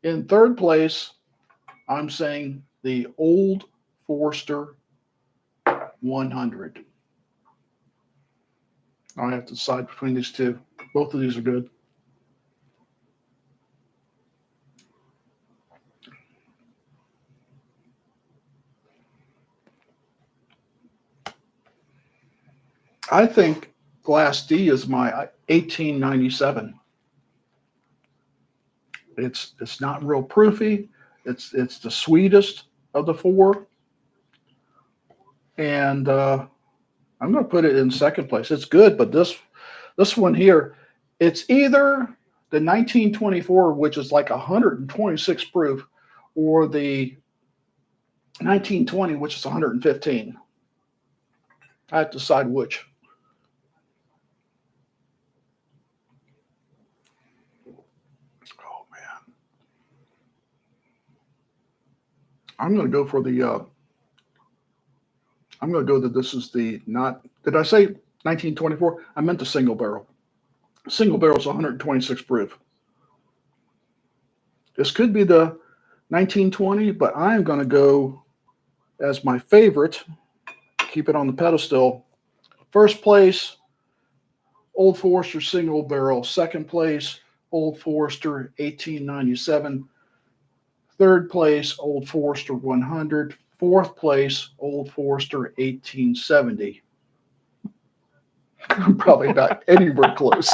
In third place, I'm saying the Old Forester 100. I have to decide between these two. Both of these are good. I think Glass D is my 1897. It's not real proofy. It's the sweetest of the four. And I'm going to put it in second place. It's good, but this one here, it's either the 1924, which is like 126 proof, or the 1920, which is 115. I have to decide which. Oh man, I'm going to go for the. I'm going to go that this is the not. Did I say 1924? I meant the single barrel. Single barrel is 126 proof. This could be the 1920, but I'm going to go as my favorite. Keep it on the pedestal. First place, Old Forester single barrel. Second place, Old Forester 1897. Third place, Old Forester 100. Fourth place, Old Forester 1870. Probably not anywhere close.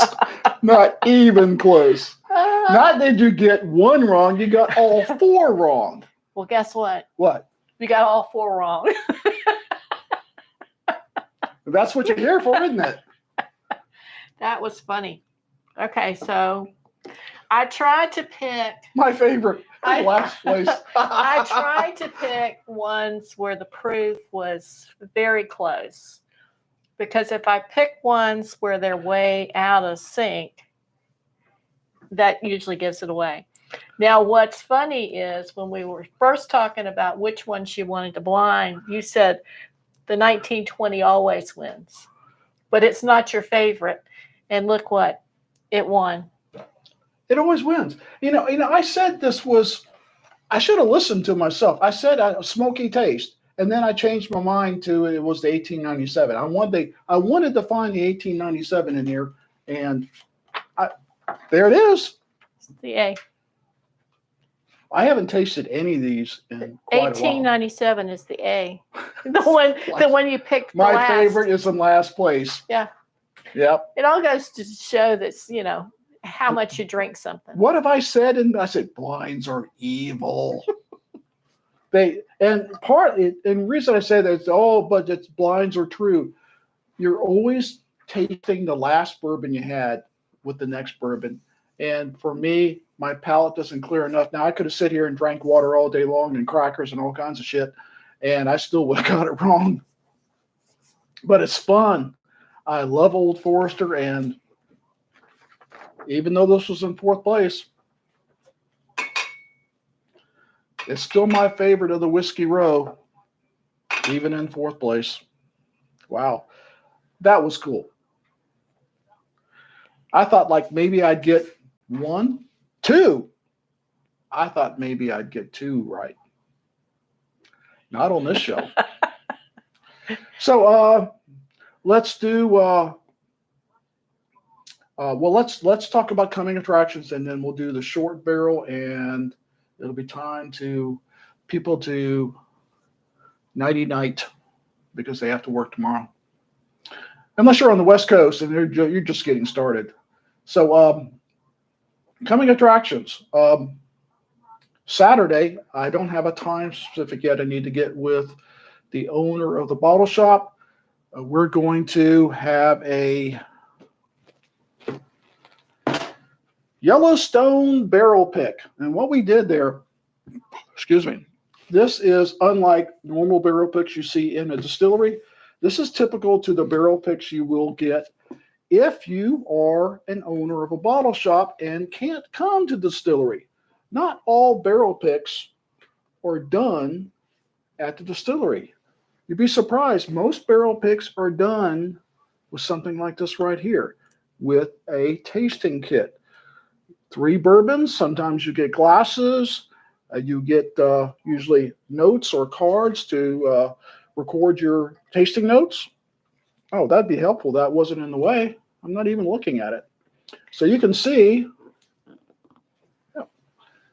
Not even close. Not did you get one wrong, you got all four wrong. Well, guess what? What? We got all four wrong. That's what you're here for, isn't it? That was funny. Okay, so I tried to pick my favorite. Last place. I tried to pick ones where the proof was very close. Because if I pick ones where they're way out of sync, that usually gives it away. Now, what's funny is when we were first talking about which ones you wanted to blind, you said the 1920 always wins. But it's not your favorite. And look what, it won. It always wins. You know, I said this was, I should have listened to myself. I said a smoky taste, and then I changed my mind to it was the 1897. I wanted to find the 1897 in here, and there it is. It's the A. I haven't tasted any of these in quite a while. 1897 is the A. The one you picked. My last. favorite is in last place. Yeah. Yep. It all goes to show that's, how much you drink something. What have I said? And I said, blinds are evil. And the reason I say that is, but it's blinds are true. You're always tasting the last bourbon you had with the next bourbon. And for me, my palate doesn't clear enough. Now, I could have sat here and drank water all day long and crackers and all kinds of shit, and I still would have got it wrong. But it's fun. I love Old Forester, and even though this was in fourth place, it's still my favorite of the Whiskey Row, even in fourth place. Wow. That was cool. I thought like maybe I'd get 1, 2. I thought maybe I'd get 2 right. Not on this show. So let's do let's talk about coming attractions, and then we'll do the short barrel, and it'll be time to people to nighty night because they have to work tomorrow. Unless you're on the West Coast and you're just getting started. So coming attractions. Saturday, I don't have a time specific yet. I need to get with the owner of the bottle shop. We're going to have a Yellowstone barrel pick. And what we did there, this is unlike normal barrel picks you see in a distillery. This is typical to the barrel picks you will get if you are an owner of a bottle shop and can't come to the distillery. Not all barrel picks are done at the distillery. You'd be surprised. Most barrel picks are done with something like this right here, with a tasting kit. 3 bourbons. Sometimes you get glasses. You get usually notes or cards to record your tasting notes. Oh, that'd be helpful. That wasn't in the way. I'm not even looking at it. So you can see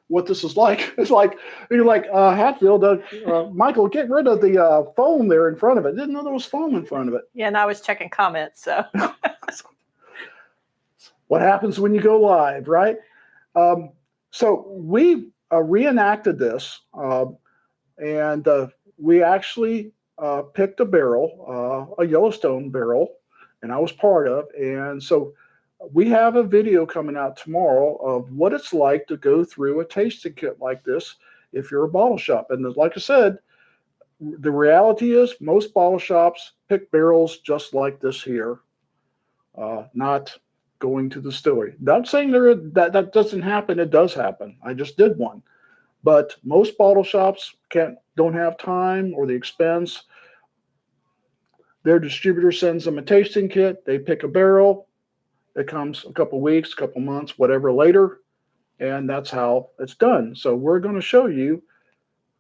what this is like. It's like, you're like, Hatfield, Michael, get rid of the foam there in front of it. Didn't know there was foam in front of it. Yeah, and I was checking comments, so. What happens when you go live, right? So we reenacted this, and we actually picked a barrel, a Yellowstone barrel, and I was part of. And so we have a video coming out tomorrow of what it's like to go through a tasting kit like this if you're a bottle shop. And like I said, the reality is most bottle shops pick barrels just like this here, not going to the distillery. Not saying that doesn't happen. It does happen. I just did one. But most bottle shops don't have time or the expense. Their distributor sends them a tasting kit. They pick a barrel. It comes a couple weeks, a couple months, whatever later, and that's how it's done. So we're going to show you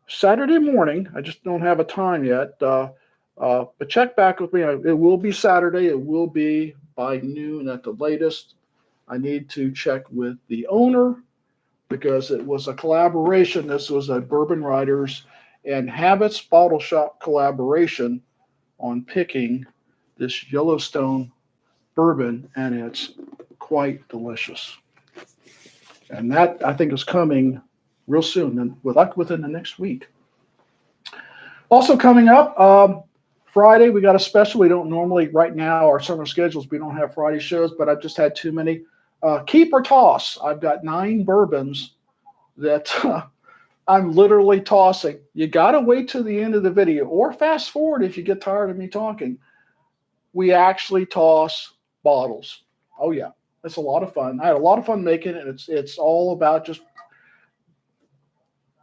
Saturday morning. I just don't have a time yet, but check back with me. It will be Saturday. It will be by noon at the latest. I need to check with the owner because it was a collaboration. This was a Bourbon Riders and Habits Bottle Shop collaboration on picking this Yellowstone bourbon, and it's quite delicious. And that, I think, is coming real soon, and within the next week. Also coming up, Friday, we got a special. We don't normally, right now, our summer schedules, we don't have Friday shows, but I've just had too many. Keep or toss. I've got 9 bourbons that I'm literally tossing. You got to wait till the end of the video, or fast forward if you get tired of me talking. We actually toss bottles. Oh yeah, it's a lot of fun. I had a lot of fun making it. It's all about just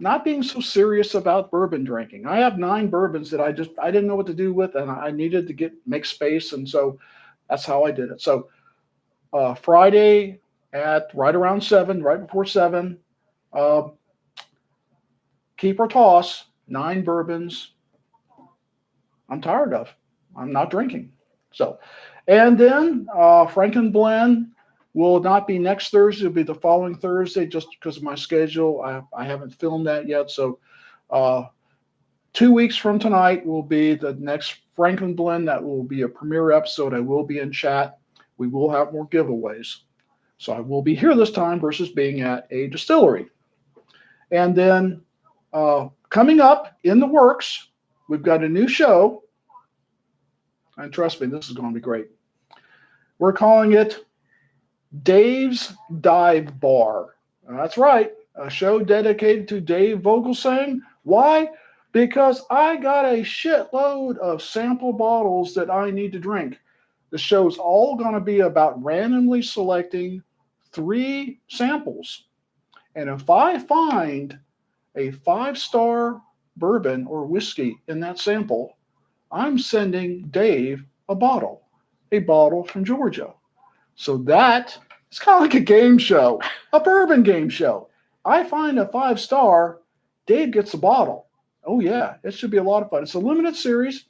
not being so serious about bourbon drinking. I have 9 bourbons that I didn't know what to do with, and I needed to make space, and so that's how I did it. So Friday at right around 7, right before 7, keep or toss, 9 bourbons I'm tired of. I'm not drinking. So, and then Frankenblend will not be next Thursday. It'll be the following Thursday just because of my schedule. I haven't filmed that yet. So 2 weeks from tonight will be the next Franklin Blend. That will be a premiere episode. I will be in chat. We will have more giveaways. So I will be here this time versus being at a distillery. And then coming up in the works, we've got a new show. And trust me, this is going to be great. We're calling it Dave's Dive Bar. That's right, a show dedicated to Dave Vogelsang. Why? Because I got a shitload of sample bottles that I need to drink. The show's all going to be about randomly selecting 3 samples. And if I find a 5-star bourbon or whiskey in that sample, I'm sending Dave a bottle from Georgia. So that it's kind of like a game show, a bourbon game show. I find a 5-star, Dave gets a bottle. Oh yeah, it should be a lot of fun. It's a limited series,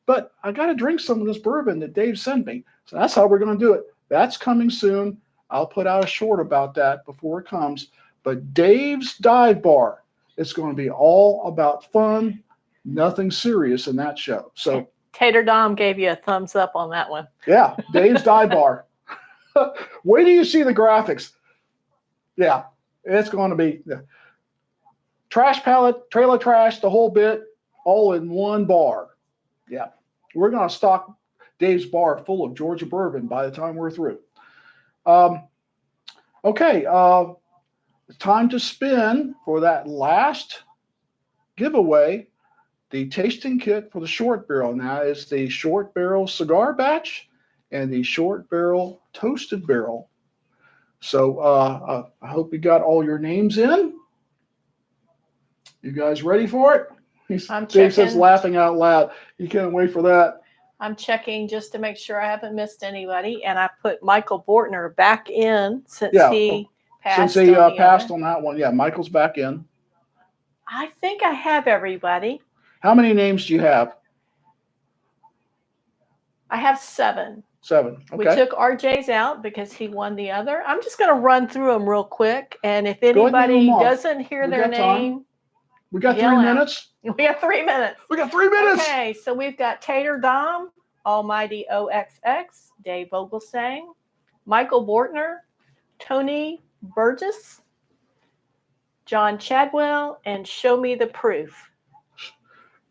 but I got to drink some of this bourbon that Dave sent me. So that's how we're going to do it. That's coming soon. I'll put out a short about that before it comes. But Dave's Dive Bar, it's going to be all about fun, nothing serious in that show. So Tater Dom gave you a thumbs up on that one. yeah, Dave's Dive Bar. Wait till you see the graphics. Yeah, it's going to be trash pallet, trailer trash, the whole bit, all in one bar. Yeah, we're going to stock Dave's bar full of Georgia bourbon by the time we're through. Okay, time to spin for that last giveaway, the tasting kit for the short barrel. Now is the short barrel cigar batch and the short barrel toasted barrel. So I hope you got all your names in. You guys ready for it? Dave says laughing out loud. You can't wait for that. I'm checking just to make sure I haven't missed anybody. And I put Michael Bortner back in since he passed on that one. Yeah, Michael's back in. I think I have everybody. How many names do you have? I have 7. 7. Okay. We took RJ's out because he won the other. I'm just going to run through them real quick. And if anybody doesn't hear their name, we got 3 minutes. We got 3 minutes. We got 3 minutes. Okay, so we've got Tater Dom, Almighty OXX, Dave Vogelsang, Michael Bortner, Tony Burgess, John Chadwell, and Show Me the Proof.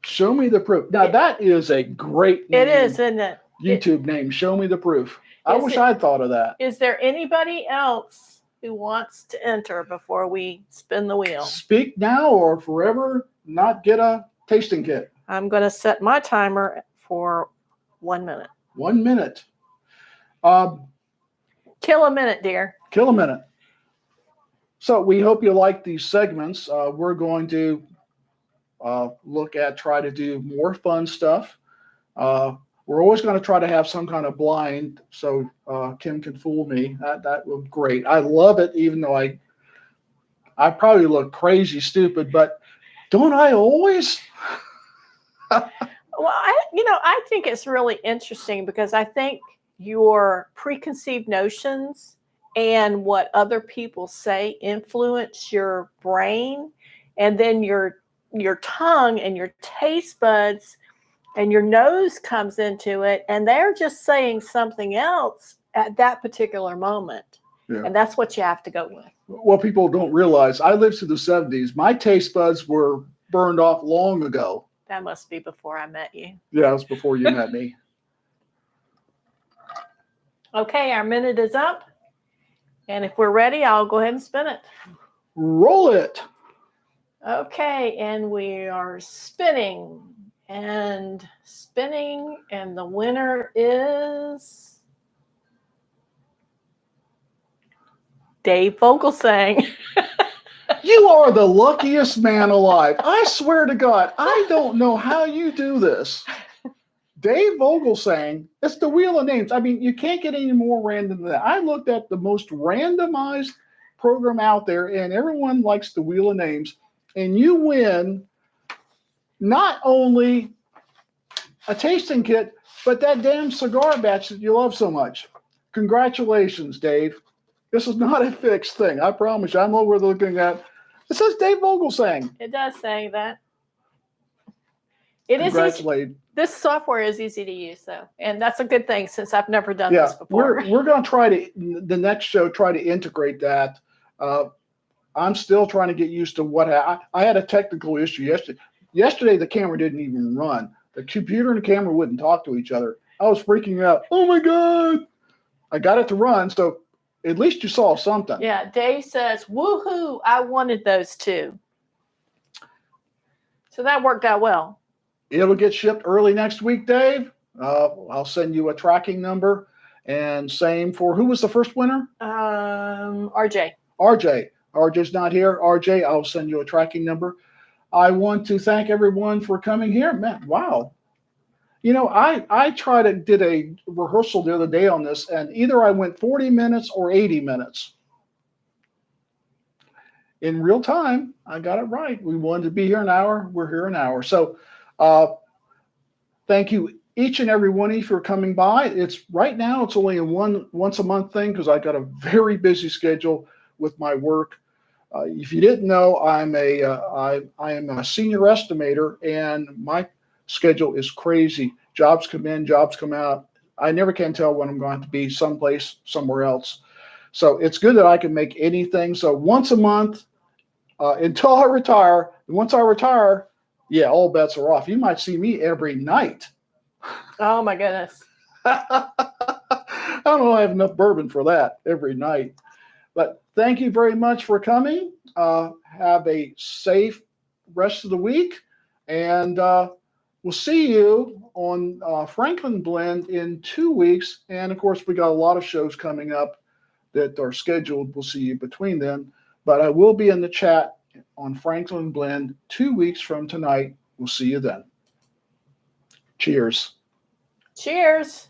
Show Me the Proof. Now, that is a great name. It is, isn't it? YouTube name, Show Me the Proof. I wish I'd thought of that. Is there anybody else who wants to enter before we spin the wheel? Speak now or forever not get a tasting kit. I'm going to set my timer for 1 minute. 1 minute. Kill a minute, dear. Kill a minute. So we hope you like these segments. We're going to try to do more fun stuff. We're always going to try to have some kind of blind so Kim can fool me. That would be great. I love it, even though I probably look crazy stupid, but don't I always? Well, I think it's really interesting because I think your preconceived notions and what other people say influence your brain, and then your tongue and your taste buds and your nose comes into it, and they're just saying something else at that particular moment. Yeah. And that's what you have to go with. What people don't realize, I lived through the 70s. My taste buds were burned off long ago. That must be before I met you. Yeah, it was before you met me. Okay, our minute is up. And if we're ready, I'll go ahead and spin it. Roll it. Okay, and we are spinning. And the winner is Dave Vogelsang. You are the luckiest man alive. I swear to God, I don't know how you do this. Dave Vogelsang, it's the Wheel of Names. I mean, you can't get any more random than that. I looked at the most randomized program out there, and everyone likes the Wheel of Names. And you win not only a tasting kit, but that damn cigar batch that you love so much. Congratulations, Dave. This is not a fixed thing. I promise you. I know we're looking at. It says Dave Vogelsang. It does say that. It is easy. Congratulate. This software is easy to use, though, and that's a good thing since I've never done Yeah, this before. we're going to try to the next show try to integrate that. I'm still trying to get used to what I had a technical issue yesterday. Yesterday the camera didn't even run. The computer and the camera wouldn't talk to each other. I was freaking out. Oh my God! I got it to run, so at least you saw something. Yeah, Dave says, "Woohoo! I wanted those too." So that worked out well. It'll get shipped early next week, Dave. I'll send you a tracking number, and same for who was the first winner? RJ. RJ. RJ's not here. RJ, I'll send you a tracking number. I want to thank everyone for coming here. Man, wow. You know, I did a rehearsal the other day on this, and either I went 40 minutes or 80 minutes. In real time, I got it right. We wanted to be here an hour. We're here an hour. So thank you, each and every one of you, for coming by. Right now, it's only a once a month thing because I got a very busy schedule with my work. If you didn't know, I am a senior estimator, and my schedule is crazy. Jobs come in, jobs come out. I never can tell when I'm going to be someplace, somewhere else. So it's good that I can make anything. So once a month until I retire. And once I retire, yeah, all bets are off. You might see me every night. Oh my goodness. I don't know. I have enough bourbon for that every night. But thank you very much for coming. Have a safe rest of the week. And we'll see you on Franklin Blend in 2 weeks. And, of course, we got a lot of shows coming up that are scheduled. We'll see you between then. But I will be in the chat on Franklin Blend 2 weeks from tonight. We'll see you then. Cheers. Cheers.